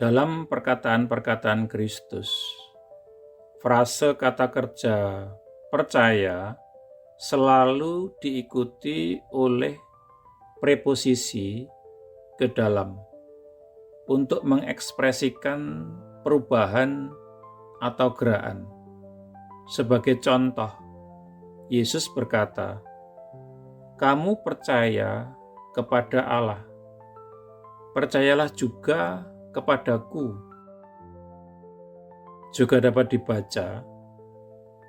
Dalam perkataan-perkataan Kristus, frase kata kerja percaya selalu diikuti oleh preposisi ke dalam untuk mengekspresikan perubahan atau gerakan. Sebagai contoh, Yesus berkata, "Kamu percaya kepada Allah, percayalah juga kepadaku." Juga dapat dibaca,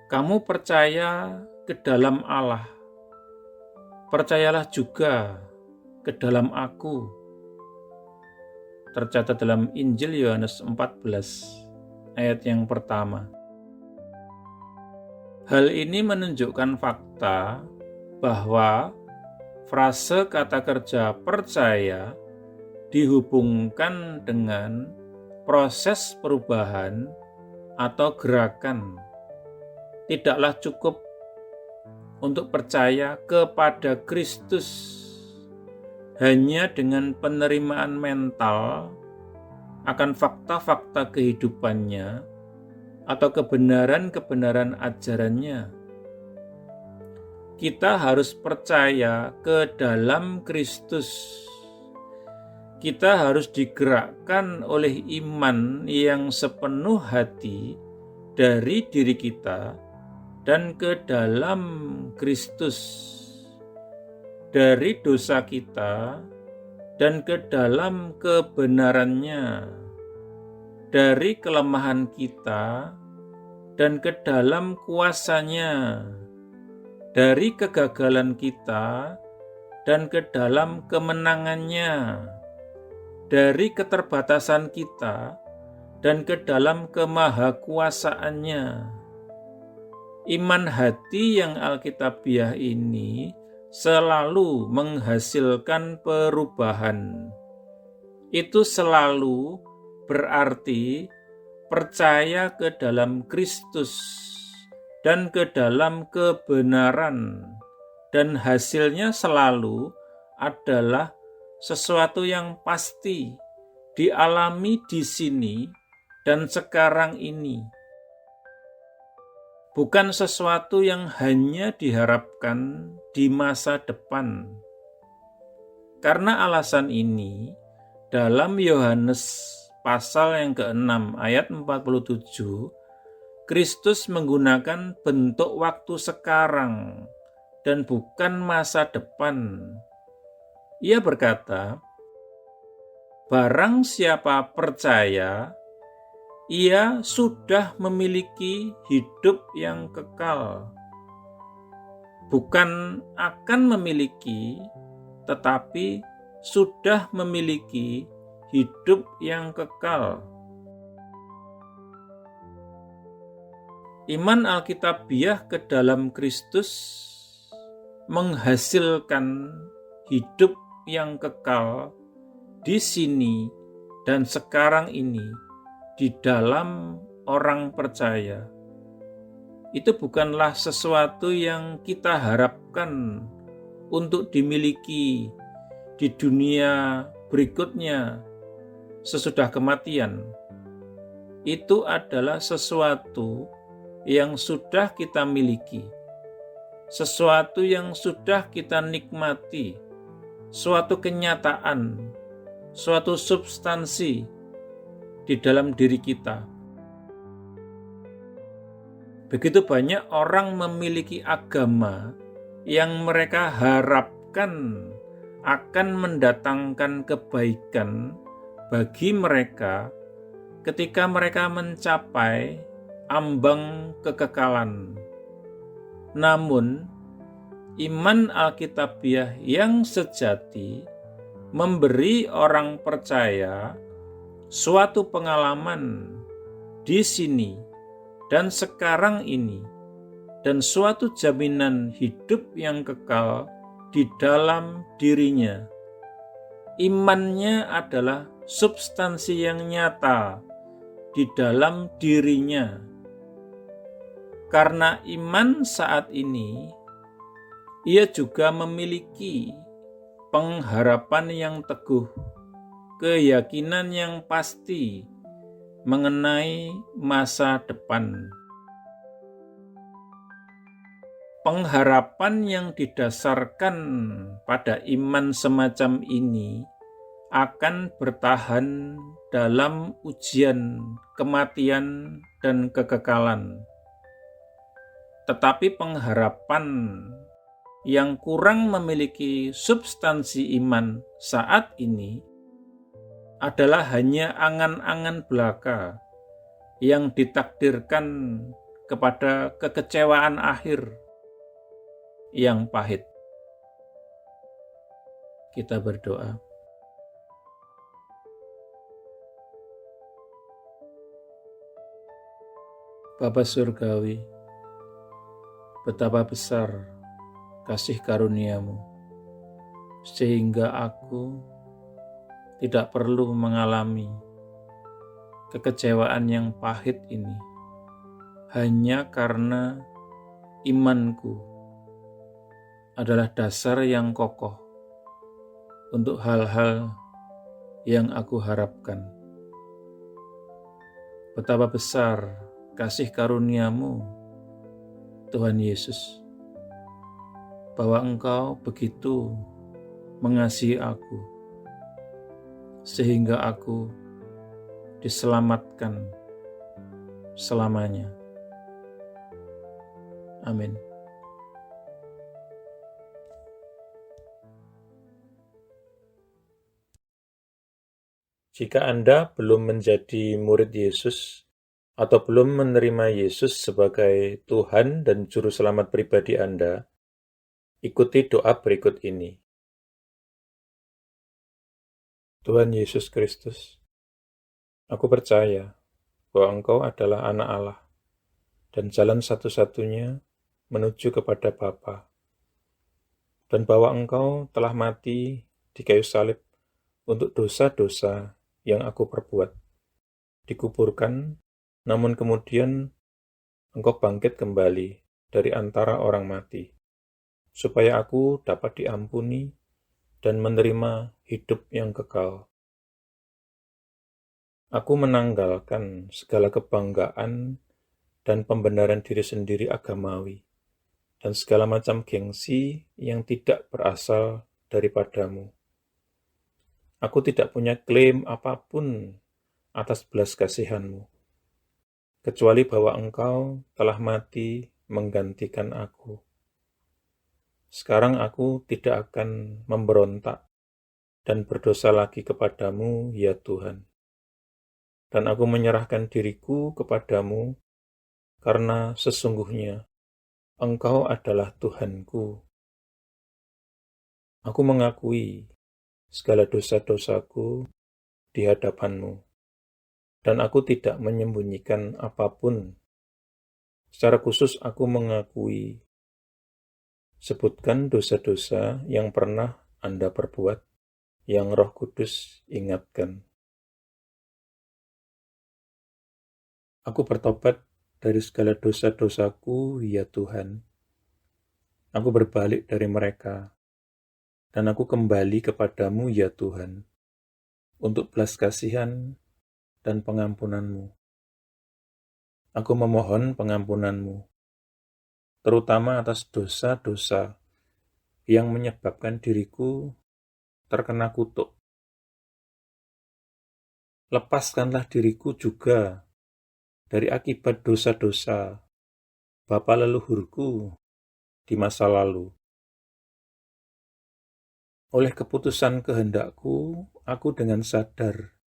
"Kamu percaya ke dalam Allah, percayalah juga ke dalam aku." Tercatat dalam Injil Yohanes 14 ayat yang pertama. Hal ini menunjukkan fakta bahwa frase kata kerja percaya dihubungkan dengan proses perubahan atau gerakan. Tidaklah cukup untuk percaya kepada Kristus hanya dengan penerimaan mental akan fakta-fakta kehidupannya atau kebenaran-kebenaran ajarannya. Kita harus percaya ke dalam Kristus. Kita harus digerakkan oleh iman yang sepenuh hati dari diri kita dan ke dalam Kristus, dari dosa kita dan ke dalam kebenarannya, dari kelemahan kita dan ke dalam kuasanya, dari kegagalan kita dan ke dalam kemenangannya, dari keterbatasan kita dan ke dalam kemahakuasaannya. Iman hati yang alkitabiah ini selalu menghasilkan perubahan. Itu selalu berarti percaya ke dalam Kristus dan ke dalam kebenaran, dan hasilnya selalu adalah sesuatu yang pasti dialami di sini dan sekarang ini. Bukan sesuatu yang hanya diharapkan di masa depan. Karena alasan ini, dalam Yohanes pasal yang ke-6 ayat 47, Kristus menggunakan bentuk waktu sekarang dan bukan masa depan. Ia berkata, "Barang siapa percaya, ia sudah memiliki hidup yang kekal." Bukan akan memiliki, tetapi sudah memiliki hidup yang kekal. Iman alkitabiah ke dalam Kristus menghasilkan hidup yang kekal di sini dan sekarang ini di dalam orang percaya. Itu bukanlah sesuatu yang kita harapkan untuk dimiliki di dunia berikutnya sesudah kematian. Itu adalah sesuatu yang sudah kita miliki, sesuatu yang sudah kita nikmati, suatu kenyataan, suatu substansi di dalam diri kita. Begitu banyak orang memiliki agama yang mereka harapkan akan mendatangkan kebaikan bagi mereka ketika mereka mencapai ambang kekekalan. Namun, iman alkitabiah yang sejati memberi orang percaya suatu pengalaman di sini dan sekarang ini, dan suatu jaminan hidup yang kekal di dalam dirinya. Imannya adalah substansi yang nyata di dalam dirinya. Karena iman saat ini, ia juga memiliki pengharapan yang teguh keyakinan yang pasti mengenai masa depan. Pengharapan yang didasarkan pada iman semacam ini akan bertahan dalam ujian kematian dan kekekalan. Tetapi pengharapan yang kurang memiliki substansi iman saat ini adalah hanya angan-angan belaka yang ditakdirkan kepada kekecewaan akhir yang pahit. Kita berdoa. Bapa Surgawi, betapa besar kasih karunia-Mu, sehingga aku tidak perlu mengalami kekecewaan yang pahit ini, hanya karena imanku adalah dasar yang kokoh untuk hal-hal yang aku harapkan. Betapa besar kasih karunia-Mu, Tuhan Yesus, bahwa Engkau begitu mengasihi aku, sehingga aku diselamatkan selamanya. Amin. Jika Anda belum menjadi murid Yesus atau belum menerima Yesus sebagai Tuhan dan Juru Selamat pribadi Anda, ikuti doa berikut ini. Tuhan Yesus Kristus, aku percaya bahwa Engkau adalah Anak Allah dan jalan satu-satunya menuju kepada Bapa, dan bahwa Engkau telah mati di kayu salib untuk dosa-dosa yang aku perbuat, dikuburkan, namun kemudian Engkau bangkit kembali dari antara orang mati, supaya aku dapat diampuni dan menerima hidup yang kekal. Aku menanggalkan segala kebanggaan dan pembenaran diri sendiri agamawi, dan segala macam gengsi yang tidak berasal daripadamu. Aku tidak punya klaim apapun atas belas kasihan-Mu, kecuali bahwa Engkau telah mati menggantikan aku. Sekarang aku tidak akan memberontak dan berdosa lagi kepadamu, ya Tuhan. Dan aku menyerahkan diriku kepadamu, karena sesungguhnya Engkau adalah Tuhanku. Aku mengakui segala dosa-dosaku di hadapan-Mu, dan aku tidak menyembunyikan apapun. Secara khusus aku mengakui, sebutkan dosa-dosa yang pernah Anda perbuat, yang Roh Kudus ingatkan. Aku bertobat dari segala dosa-dosaku, ya Tuhan. Aku berbalik dari mereka, dan aku kembali kepadamu, ya Tuhan, untuk belas kasihan dan pengampunan-Mu. Aku memohon pengampunan-Mu, terutama atas dosa-dosa yang menyebabkan diriku terkena kutuk. Lepaskanlah diriku juga dari akibat dosa-dosa bapa leluhurku di masa lalu. Oleh keputusan kehendakku, aku dengan sadar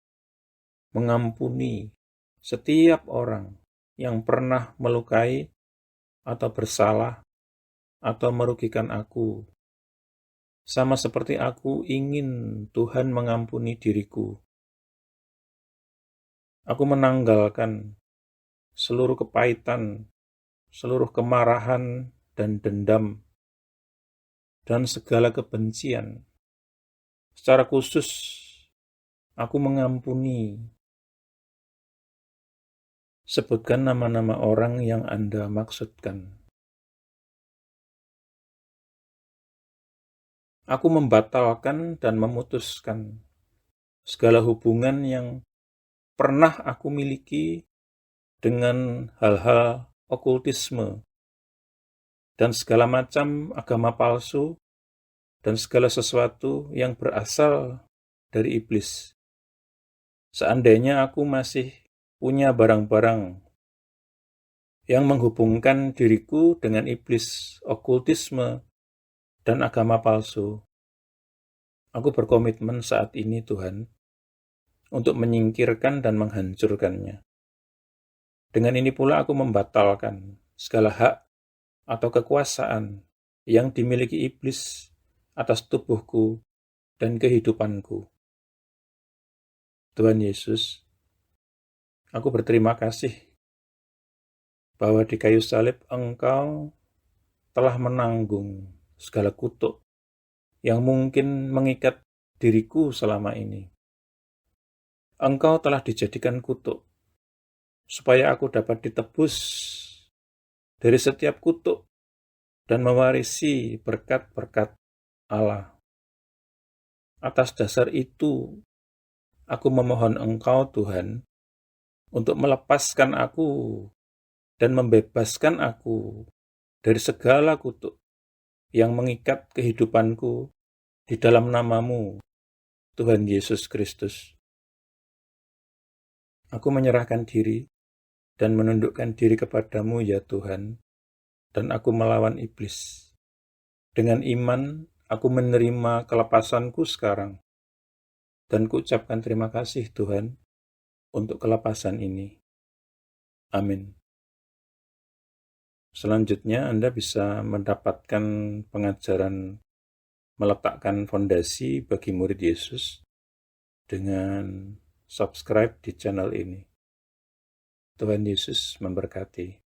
mengampuni setiap orang yang pernah melukai atau bersalah atau merugikan aku, sama seperti aku ingin Tuhan mengampuni diriku. Aku menanggalkan seluruh kepahitan, seluruh kemarahan dan dendam, dan segala kebencian. Secara khusus, aku mengampuni. Sebutkan nama-nama orang yang Anda maksudkan. Aku membatalkan dan memutuskan segala hubungan yang pernah aku miliki dengan hal-hal okultisme dan segala macam agama palsu dan segala sesuatu yang berasal dari iblis. Seandainya aku masih punya barang-barang yang menghubungkan diriku dengan iblis, okultisme, dan agama palsu, aku berkomitmen saat ini, Tuhan, untuk menyingkirkan dan menghancurkannya. Dengan ini pula aku membatalkan segala hak atau kekuasaan yang dimiliki iblis atas tubuhku dan kehidupanku. Tuhan Yesus, aku berterima kasih bahwa di kayu salib Engkau telah menanggung segala kutuk yang mungkin mengikat diriku selama ini. Engkau telah dijadikan kutuk, supaya aku dapat ditebus dari setiap kutuk dan mewarisi berkat-berkat Allah. Atas dasar itu, aku memohon Engkau, Tuhan, untuk melepaskan aku dan membebaskan aku dari segala kutuk yang mengikat kehidupanku di dalam nama-Mu, Tuhan Yesus Kristus. Aku menyerahkan diri dan menundukkan diri kepadamu, ya Tuhan, dan aku melawan iblis. Dengan iman, aku menerima kelepasanku sekarang, dan kuucapkan terima kasih, Tuhan, untuk kelepasan ini. Amin. Selanjutnya, Anda bisa mendapatkan pengajaran meletakkan fondasi bagi murid Yesus dengan subscribe di channel ini. Tuhan Yesus memberkati.